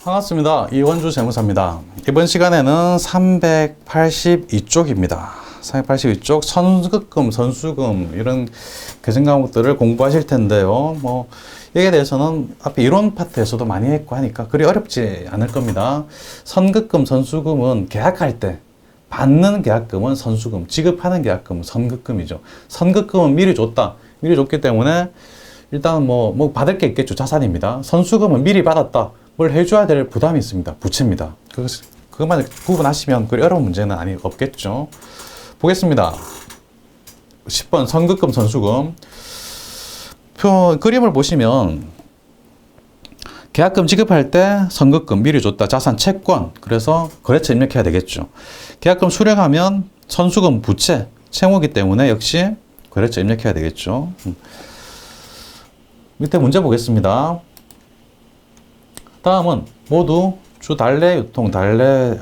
반갑습니다. 이원주 세무사입니다. 이번 시간에는 382쪽입니다. 382쪽 선급금, 선수금 이런 개정 과목들을 공부하실 텐데요. 여기에 대해서는 앞에 이론 파트에서도 많이 했고 하니까 그리 어렵지 않을 겁니다. 선급금, 선수금은 계약할 때 받는 계약금은 선수금, 지급하는 계약금은 선급금이죠. 선급금은 미리 줬다. 미리 줬기 때문에 일단 받을 게 있겠죠. 자산입니다. 선수금은 미리 받았다. 뭘 해줘야 될 부담이 있습니다. 부채입니다. 그것만 구분하시면 그리 어려운 문제는 없겠죠. 보겠습니다. 10번 선급금, 선수금. 그림을 보시면 계약금 지급할 때 선급금 미리 줬다. 자산 채권. 그래서 거래처 입력해야 되겠죠. 계약금 수령하면 선수금 부채 채무기 때문에 역시 거래처 입력해야 되겠죠. 밑에 문제 보겠습니다. 다음은 모두 주 달래 유통, 달래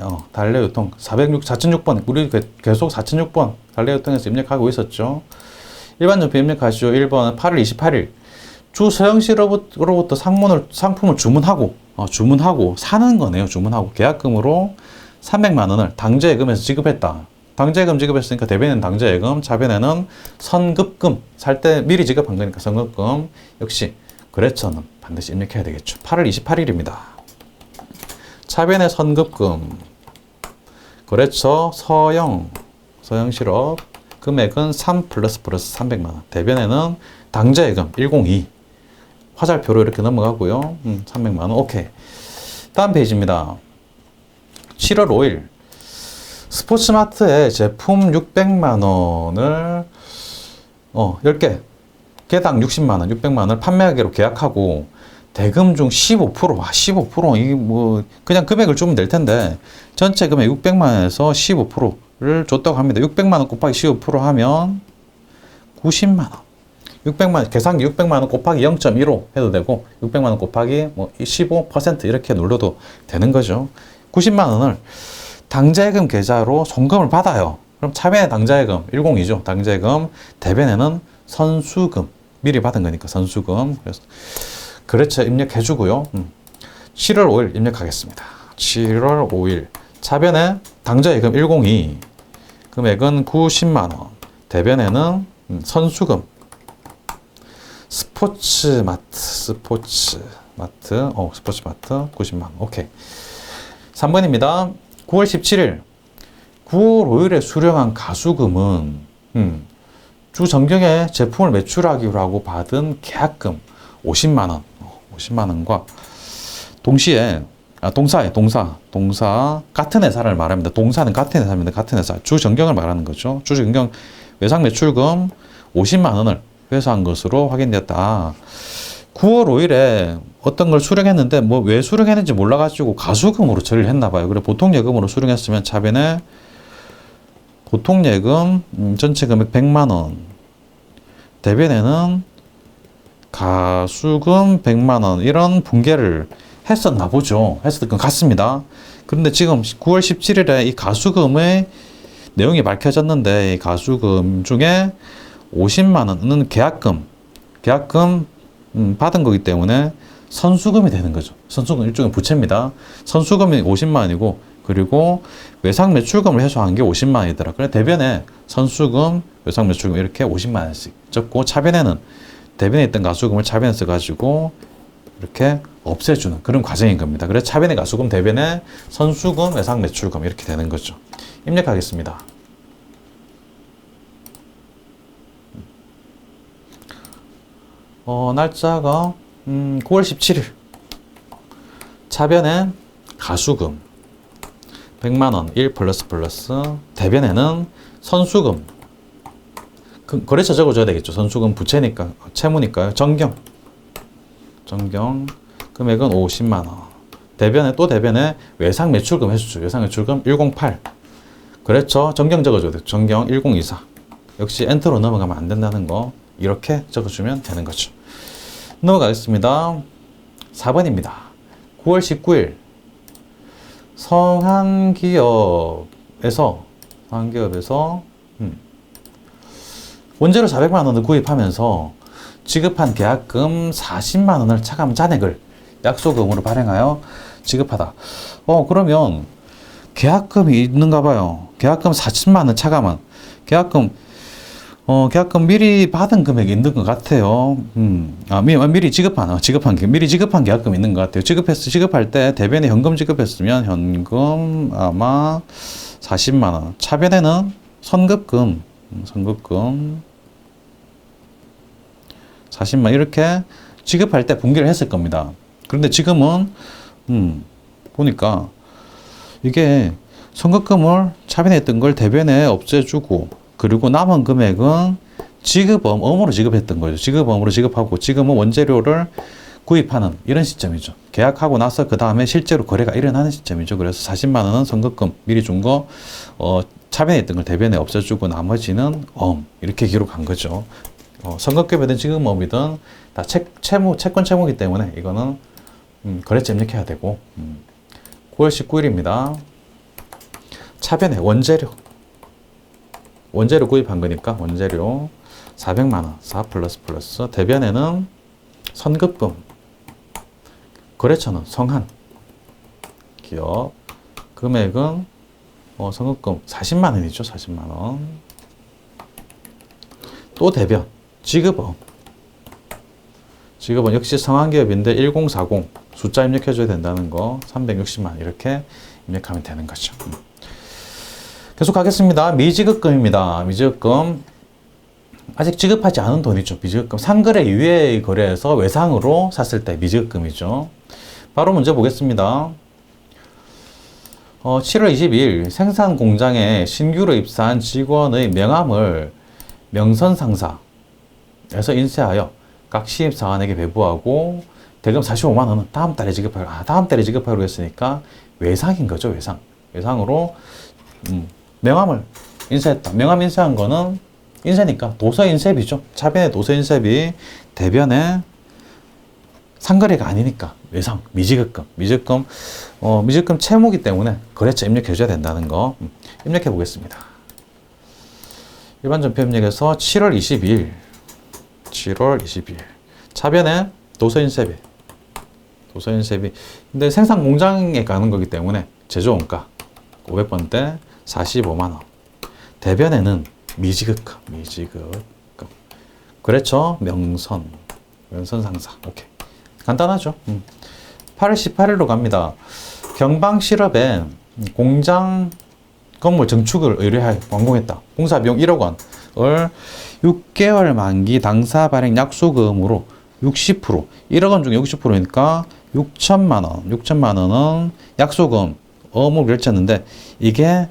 유통 4006번 우리 계속 4006번 달래 유통에서 입력하고 있었죠. 일반 전표 입력하시죠. 1번 8월 28일 주 서영시로부터 상품을 주문하고 사는 거네요. 주문하고 계약금으로 300만 원을 당좌예금에서 지급했다. 당좌예금 지급했으니까 대변에는 당좌예금, 차변에는 선급금, 살 때 미리 지급한 거니까 선급금. 역시 거래처는 반드시 입력해야 되겠죠. 8월 28일입니다. 차변의 선급금, 거래처 서영실업, 금액은 3 플러스 300만 원. 대변에는 당좌예금 102. 화살표로 이렇게 넘어가고요. 300만 원. 오케이. 다음 페이지입니다. 7월 5일 스포츠마트에 제품 600만 원을 10개 개당 60만 원, 600만 원을 판매하기로 계약하고 대금 중 15%, 15% 이게 그냥 금액을 주면 될 텐데 전체 금액 600만 원에서 15%를 줬다고 합니다. 600만 원 곱하기 15% 하면 90만 원. 600만 원, 계산기 600만 원 곱하기 0.15 해도 되고 600만 원 곱하기 15% 이렇게 눌러도 되는 거죠. 90만 원을 당좌예금 계좌로 송금을 받아요. 그럼 차변에 당좌예금 102죠. 당좌예금, 대변에는 선수금 미리 받은 거니까 선수금. 그래서 거래처 입력해 주고요. 7월 5일 입력하겠습니다. 7월 5일 차변에 당좌예금 102 금액은 90만 원. 대변에는 선수금 스포츠마트 90만 원. 오케이. 3번입니다. 9월 17일 9월 5일에 수령한 가수금은 주 정경에 제품을 매출하기로 하고 받은 계약금 50만 원. 50만 원과 동시에 동사 같은 회사를 말합니다. 동사는 같은 회사입니다. 같은 회사. 주 정경을 말하는 거죠. 주 정경 외상 매출금 50만 원을 회수한 것으로 확인되었다. 9월 5일에 어떤 걸 수령했는데 왜 수령했는지 몰라가지고 가수금으로 처리를 했나 봐요. 그래 보통 예금으로 수령했으면 차변에 보통 예금 전체 금액 100만 원. 대변에는 가수금 100만 원 이런 분계를 했었나 보죠. 했었던 것 같습니다. 그런데 지금 9월 17일에 이 가수금의 내용이 밝혀졌는데 이 가수금 중에 50만 원은 계약금 받은 거기 때문에 선수금이 되는 거죠. 선수금 일종의 부채입니다. 선수금이 50만 원이고 그리고 외상 매출금을 해소한 게 50만 원이더라. 그래 대변에 선수금, 외상 매출금 이렇게 50만 원씩 적고 차변에는 대변에 있던 가수금을 차변에 써가지고 이렇게 없애주는 그런 과정인 겁니다. 그래서 차변에 가수금, 대변에 선수금, 외상 매출금 이렇게 되는 거죠. 입력하겠습니다. 날짜가 9월 17일 차변에 가수금 100만원 1 플러스 대변에는 선수금 거래처 적어줘야 되겠죠. 선수금 부채니까 채무니까요. 정경 금액은 50만원 대변에 외상 매출금 해주죠. 외상 매출금 108 거래처 정경 적어줘야 돼요. 정경 1024 역시 엔터로 넘어가면 안 된다는 거 이렇게 적어주면 되는 거죠. 넘어가겠습니다. 4번입니다. 9월 19일 성한기업에서 원재료 400만 원을 구입하면서 지급한 계약금 40만 원을 차감 잔액을 약소금으로 발행하여 지급하다. 그러면 계약금이 있는가 봐요. 계약금 40만 원 차감한. 계약금 미리 받은 금액이 있는 것 같아요. 미리 미리 지급한 계약금이 있는 것 같아요. 지급할 때 대변에 현금 지급했으면 현금 아마 40만 원. 차변에는 선급금 40만 이렇게 지급할 때 분기를 했을 겁니다. 그런데 지금은 보니까 이게 선급금을 차변에 있던 걸 대변에 없애주고 그리고 남은 금액은 지급엄으로 지급했던 거죠. 지급엄으로 지급하고 지금은 원재료를 구입하는 이런 시점이죠. 계약하고 나서 그 다음에 실제로 거래가 일어나는 시점이죠. 그래서 40만 원은 선급금 미리 준 거 차변에 있던 걸 대변에 없애주고 나머지는 이렇게 기록한 거죠. 선급금이든 지급엄이든 다 채권 채무이기 때문에 이거는 거래처 입력해야 되고 9월 19일입니다. 차변에 원재료 구입한 거니까 원재료 400만 원 4 플러스 대변에는 선급금 거래처는 성한 기업 금액은 선급금 40만 원이죠. 40만 원. 또 대변 지급엄 역시 성한기업인데 1040 숫자 입력해줘야 된다는 거 360만 원 이렇게 입력하면 되는 거죠. 계속 가겠습니다. 미지급금입니다. 미지급금 아직 지급하지 않은 돈이죠. 미지급금 상거래 이외의 거래에서 외상으로 샀을 때 미지급금이죠. 바로 문제 보겠습니다. 7월 22일 생산 공장에 신규로 입사한 직원의 명함을 명선상사에서 인쇄하여 각 신입사원에게 배부하고 대금 45만 원은 다음 달에 지급하기로 했으니까 외상인 거죠. 외상으로 명함을 인쇄했다. 명함 인쇄한 거는 인쇄니까 도서 인쇄비죠. 차변의 도서 인쇄비, 대변에 상거래가 아니니까 외상, 미지급금 채무기 때문에 거래처 입력해줘야 된다는 거 입력해 보겠습니다. 일반 전표 입력에서 7월 22일 차변에 도서 인쇄비 근데 생산 공장에 가는 거기 때문에 제조원가 500번대 45만 원. 대변에는 미지급금. 그렇죠. 명선상사. 오케이. 간단하죠. 8월 18일로 갑니다. 경방실업에 공장 건물 증축을 의뢰하여 완공했다. 공사 비용 1억 원을 6개월 만기 당사 발행 약수금으로 60% 1억 원 중에 60%니까 6천만 원은 약수금 어묵 결제했는데 이게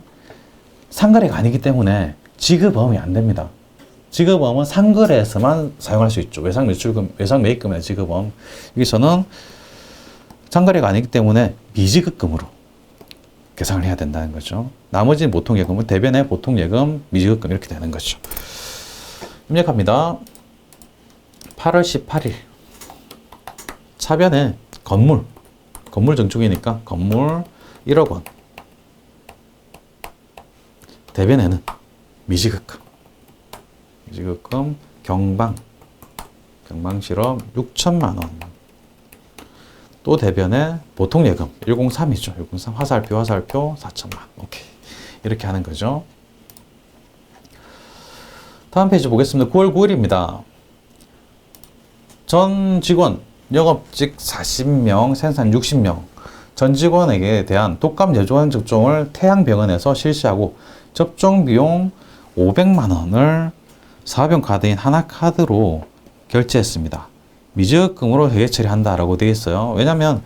상거래가 아니기 때문에 지급엄이 안 됩니다. 지급엄은 상거래에서만 사용할 수 있죠. 외상 매입금의 지급엄. 여기서는 상거래가 아니기 때문에 미지급금으로 계산을 해야 된다는 거죠. 나머지 보통예금은 대변의 보통예금, 미지급금 이렇게 되는 거죠. 입력합니다. 8월 18일 차변에 건물 증축이니까 건물 1억 원. 대변에는 미지급금 경방실업 6천만 원. 또 대변에 보통예금 103이죠. 103 화살표 4천만. 오케이. 이렇게 하는 거죠. 다음 페이지 보겠습니다. 9월 9일입니다. 전 직원 영업직 40명, 생산 60명. 전 직원에게 대한 독감 예조원 접종을 태양병원에서 실시하고 접종 비용 500만 원을 사업용 카드인 하나카드로 결제했습니다. 미지급금으로 회계 처리한다라고 되어 있어요. 왜냐면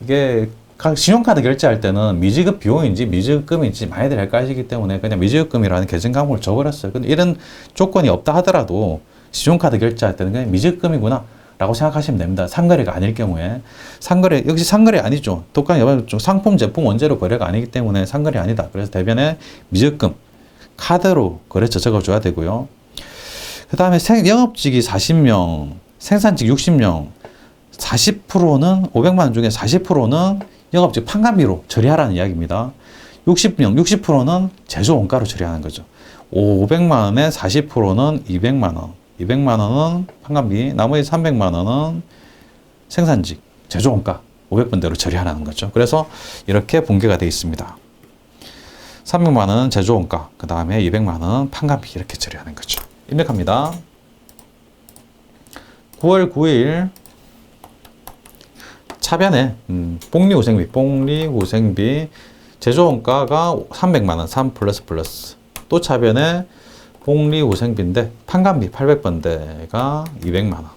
이게 각 신용카드 결제할 때는 미지급 비용인지 미지급금인지 많이들 헷갈리기 때문에 그냥 미지급금이라는 계정 과목을 적어놨어요. 근데 이런 조건이 없다 하더라도 신용카드 결제할 때는 그냥 미지급금이구나 라고 생각하시면 됩니다. 상거래가 아닐 경우에. 역시 상거래 아니죠. 독감 예방접종 상품 제품 원재료 거래가 아니기 때문에 상거래 아니다. 그래서 대변에 미지급금 카드로 거래처 적어줘야 되고요. 그 다음에 영업직이 40명, 생산직 60명, 40%는 500만 원 중에 40%는 영업직 판관비로 처리하라는 이야기입니다. 60%는 제조 원가로 처리하는 거죠. 500만 원에 40%는 200만 원. 200만 원은 판관비, 나머지 300만 원은 생산직, 제조 원가 500번대로 처리하라는 거죠. 그래서 이렇게 분개가 되어 있습니다. 300만 원 제조원가, 그 다음에 200만 원 판관비 이렇게 처리하는 거죠. 입력합니다. 9월 9일 차변에 복리후생비 제조원가가 300만 원 3 플러스 또 차변에 복리후생비인데 판관비 800번대가 200만 원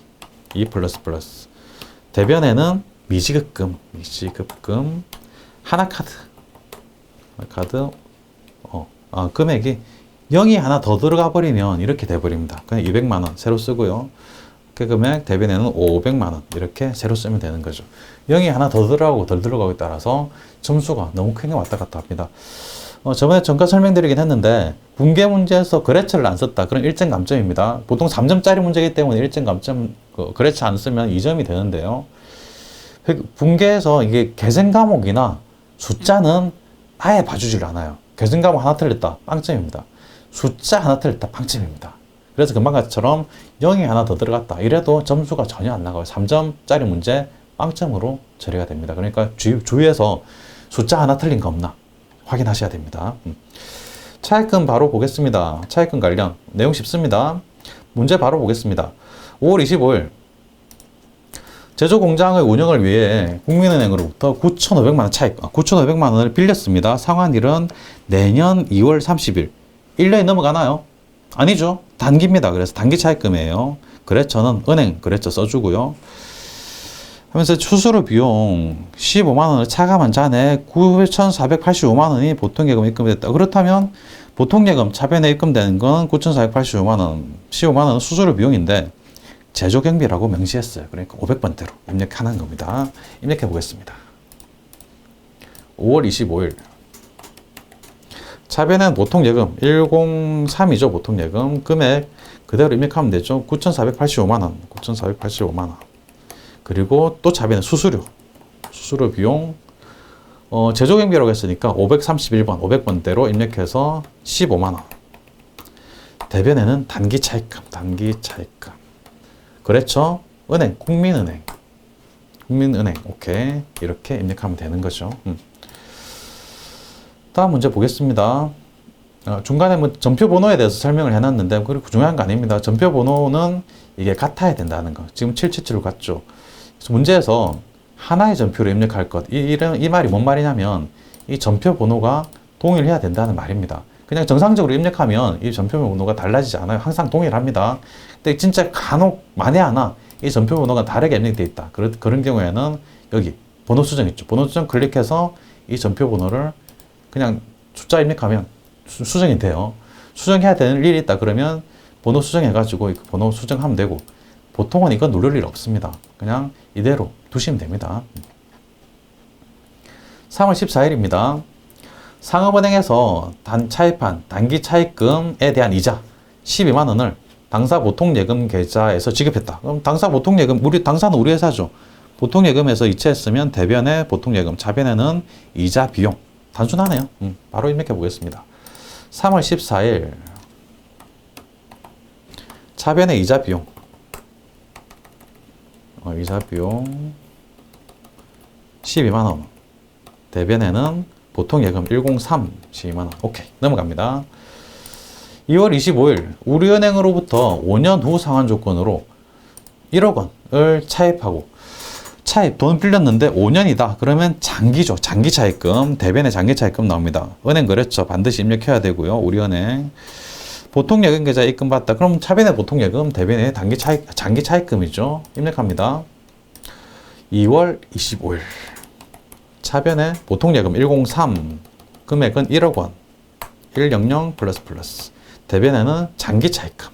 2 플러스 대변에는 미지급금 하나카드 금액이 0이 하나 더 들어가 버리면 이렇게 돼 버립니다. 그냥 200만 원 새로 쓰고요. 그 금액 대변에는 500만 원 이렇게 새로 쓰면 되는 거죠. 0이 하나 더 들어가고 덜 들어가고에 따라서 점수가 너무 크게 왔다 갔다 합니다. 저번에 전과 설명드리긴 했는데 분계 문제에서 거래처를 안 썼다. 그럼 1점 감점입니다. 보통 3점짜리 문제이기 때문에 1점 감점 거래처 안 쓰면 2점이 되는데요. 분계에서 이게 계산 과목이나 숫자는 아예 봐주질 않아요. 계산 과목 하나 틀렸다 빵점입니다. 숫자 하나 틀렸다 빵점입니다. 그래서 금방 같이처럼 0이 하나 더 들어갔다 이래도 점수가 전혀 안 나가요. 3점짜리 문제 빵점으로 처리가 됩니다. 그러니까 주위에서 숫자 하나 틀린 거 없나 확인하셔야 됩니다. 차액금 바로 보겠습니다. 차액금 관련 내용 쉽습니다. 문제 바로 보겠습니다. 5월 25일 제조공장의 운영을 위해 국민은행으로부터 9,500만 원 차익, 9,500만 원을 빌렸습니다. 상환일은 내년 2월 30일. 1년이 넘어가나요? 아니죠. 단기입니다. 그래서 단기 차익금이에요. 거래처는 은행 거래처 써주고요. 하면서 수수료 비용 15만 원을 차감한 잔액 9,485만 원이 보통예금 입금됐다. 그렇다면 보통예금 차변에 입금되는 건 9,485만 원, 15만 원은 수수료 비용인데 제조경비라고 명시했어요. 그러니까 500번대로 입력하는 겁니다. 입력해 보겠습니다. 5월 25일 차변은 보통예금 103이죠. 보통예금 금액 그대로 입력하면 되죠. 9,485만 원, 9,485만 원. 그리고 또 차변은 수수료 비용 제조경비라고 했으니까 531번, 500번대로 입력해서 15만 원. 대변에는 단기 차익금. 거래처 은행, 국민은행, 오케이. 이렇게 입력하면 되는 거죠. 다음 문제 보겠습니다. 중간에 뭐 전표 번호에 대해서 설명을 해놨는데 그렇게 중요한 거 아닙니다. 전표 번호는 이게 같아야 된다는 거. 지금 777로 같죠. 그래서 문제에서 하나의 전표로 입력할 것. 이 말이 뭔 말이냐면 이 전표 번호가 동일해야 된다는 말입니다. 그냥 정상적으로 입력하면 이 전표 번호가 달라지지 않아요. 항상 동일합니다. 근데 진짜 간혹 만에 하나 이 전표 번호가 다르게 입력되어 있다. 그런 경우에는 여기 번호 수정 있죠. 번호 수정 클릭해서 이 전표 번호를 그냥 숫자 입력하면 수정이 돼요. 수정해야 되는 일이 있다 그러면 번호 수정해가지고 번호 수정하면 되고 보통은 이건 누를 일 없습니다. 그냥 이대로 두시면 됩니다. 3월 14일입니다. 상업은행에서 차입한 단기 차입금에 대한 이자 12만 원을 당사 보통예금 계좌에서 지급했다. 그럼 당사 보통예금, 당사는 우리 회사죠. 보통예금에서 이체했으면 대변에 보통예금, 차변에는 이자 비용. 단순하네요. 바로 입력해 보겠습니다. 3월 14일 차변의 이자 비용. 이자 비용 12만 원. 대변에는 보통예금 103 12만 원. 오케이. 넘어갑니다. 2월 25일 우리은행으로부터 5년 후 상환 조건으로 1억 원을 차입하고 돈 빌렸는데 5년이다. 그러면 장기죠. 장기 차입금. 대변에 장기 차입금 나옵니다. 은행 거래처 반드시 입력해야 되고요. 우리은행. 보통예금 계좌에 입금받다. 그럼 차변에 보통예금, 대변에 장기 차입금이죠. 입력합니다. 2월 25일. 차변에 보통예금 103. 금액은 1억 원. 100 플러스. 대변에는 장기 차입금.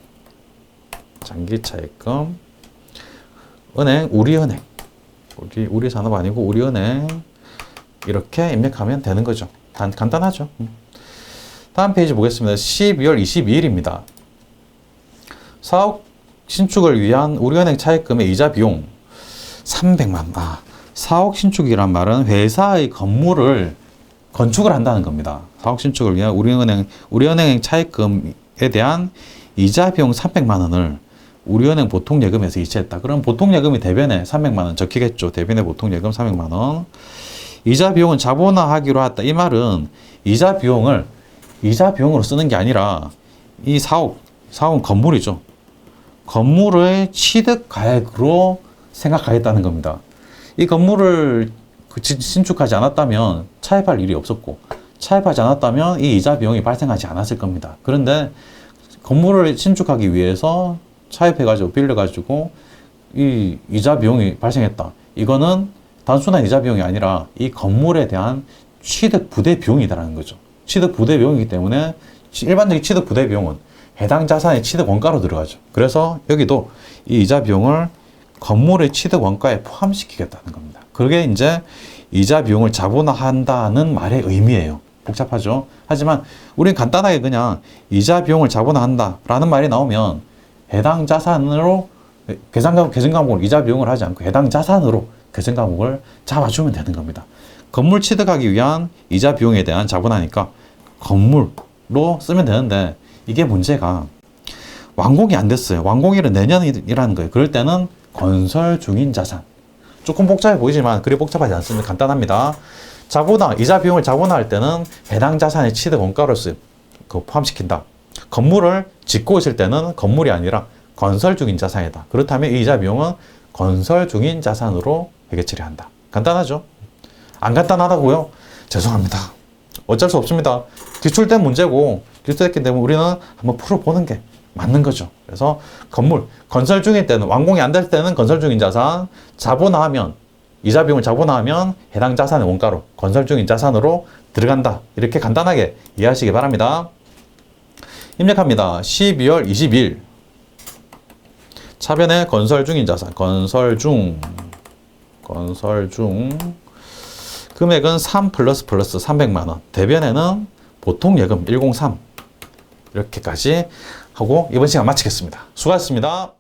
은행, 우리은행. 우리 산업 아니고 우리은행 이렇게 입력하면 되는 거죠. 간단하죠. 다음 페이지 보겠습니다. 12월 22일입니다. 사옥 신축을 위한 우리은행 차입금의 이자 비용 300만 원. 사옥 신축이란 말은 회사의 건물을 건축을 한다는 겁니다. 사옥 신축을 위한 우리은행 차입금에 대한 이자 비용 300만 원을 우리은행 보통예금에서 이체했다. 그럼 보통예금이 대변에 300만 원 적히겠죠. 대변에 보통예금 300만 원. 이자 비용은 자본화하기로 했다. 이 말은 이자 비용으로 쓰는 게 아니라 이 사옥은 건물이죠. 건물의 취득가액으로 생각하겠다는 겁니다. 이 건물을 신축하지 않았다면 차입할 일이 없었고, 차입하지 않았다면 이 이자 비용이 발생하지 않았을 겁니다. 그런데 건물을 신축하기 위해서 차입해가지고 빌려가지고 이 이자 비용이 발생했다. 이거는 단순한 이자 비용이 아니라 이 건물에 대한 취득 부대 비용이다라는 거죠. 취득 부대 비용이기 때문에 일반적인 취득 부대 비용은 해당 자산의 취득 원가로 들어가죠. 그래서 여기도 이 이자 비용을 건물의 취득 원가에 포함시키겠다는 겁니다. 그게 이제 이자 비용을 자본화한다는 말의 의미예요. 복잡하죠. 하지만 우리는 간단하게 그냥 이자 비용을 자본화한다라는 말이 나오면 해당 자산으로 계산 과목으로 이자 비용을 하지 않고 해당 자산으로 계산 과목을 잡아주면 되는 겁니다. 건물 취득하기 위한 이자 비용에 대한 자본화니까 건물로 쓰면 되는데 이게 문제가 완공이 안 됐어요. 완공일은 내년이라는 거예요. 그럴 때는 건설 중인 자산. 조금 복잡해 보이지만 그리 복잡하지 않습니다. 간단합니다. 이자 비용을 자본화할 때는 해당 자산의 취득 원가로 포함시킨다. 건물을 짓고 있을 때는 건물이 아니라 건설 중인 자산이다. 그렇다면 이 이자 비용은 건설 중인 자산으로 회계 처리한다. 간단하죠? 안 간단하다고요? 죄송합니다. 어쩔 수 없습니다. 기출된 문제고 기출됐기 때문에 우리는 한번 풀어보는 게 맞는 거죠. 그래서 건설 중일 때는, 완공이 안 될 때는 건설 중인 자산, 자본화하면, 이자 비용을 자본화하면 해당 자산의 원가로, 건설 중인 자산으로 들어간다. 이렇게 간단하게 이해하시기 바랍니다. 입력합니다. 12월 20일. 차변에 건설 중인 자산, 건설 중. 금액은 3 플러스 300만 원. 대변에는 보통 예금 103. 이렇게까지 하고 이번 시간 마치겠습니다. 수고하셨습니다.